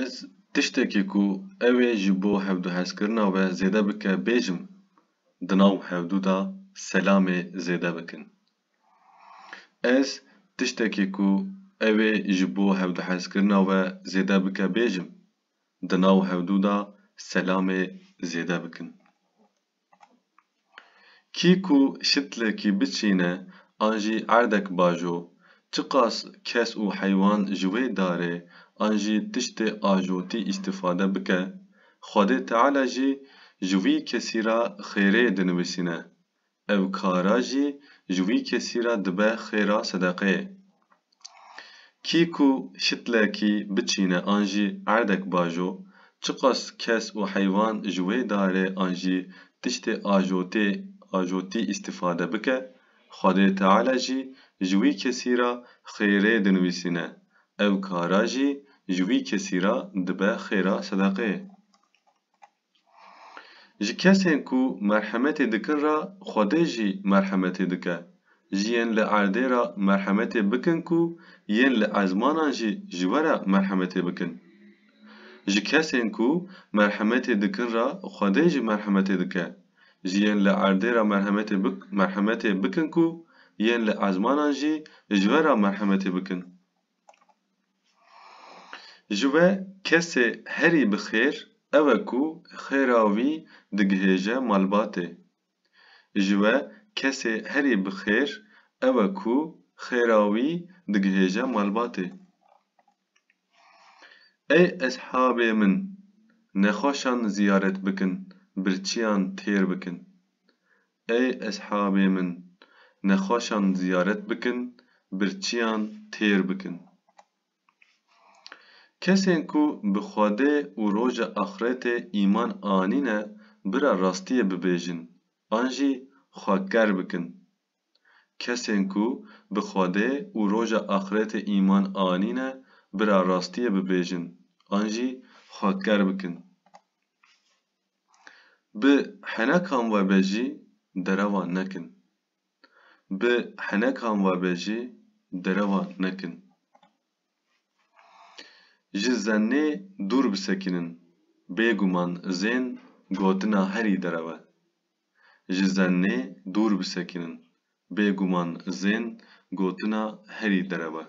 Ez tiştekî ku ew ê ji bo hevdûhezkirina we zêde bike bêjim, di nav hevdû da selamê zêde bikin. Ez tiştekî ku ew ê ji bo hevdûhezkirina we zêde bike bêjim, di nav hevdû da selamê zêde bikin. Kî ku şitlekî biçîne an jî erdek bajo, çi qas kes û heywan ji wê darê an jî tiştê ajotî îstîfade bike, Xwedê Teala jî ji wî kesî ra xêrê dinivîsîne, ev kara jî ji wî kesî ra dibe xêra sedeqeyê. Kî ku şitlekî biçîne an jî erdek bajo, çi qas kes û heywan ji wê darê an jî tiştê ajotî îstîfade bike, Xwedê Teala jî ji wî kesî ra xêrê dinivîsîne, ev kara jî ji wî kesî ra dibe xêra sedeqeyê. Ji kesên ku merhemetê dikin ra Xwedê jî merhemetê dike. Ji yên li erdê ra merhemetê bikin ku yên li ezmanan jî ji we re merhemetê bikin. Ji kesên ku merhemetê dikin ra Xwedê jî merhemetê dike. Ji yên li erdê ra merhemetê bikin ku yên li ezmanan jî ji we re merhemetê bikin. Ji we kesê herî bi xêr, ew e ku xêra wî digihêje malbatê. Ji we kesê herî bi xêr, ew e ku xêra wî digihêje malbatê. Ey eshabê min, nexweşan ziyaret bikin, birçîyan têr bikin. Ey eshabê min, nexweşan ziyaret bikin, birçîyan têr bikin. Kesên ku bi Xwedê û roja axiretê îman anîne, bira rastiyê bibêjin, an jî xweker bikin. Kesên ku bi Xwedê û roja axiretê îman anîne, bira rastiyê bibêjin, an jî xweker bikin. Bi henekan ve ve jî derewan nekin. Bi henekan ve ve jî derewan nekin. Ji zennê dûr bisekinin, bêguman zên gotina herî dereve. Ji zennê dûr bisekinin, bêguman zên gotina herî dereve.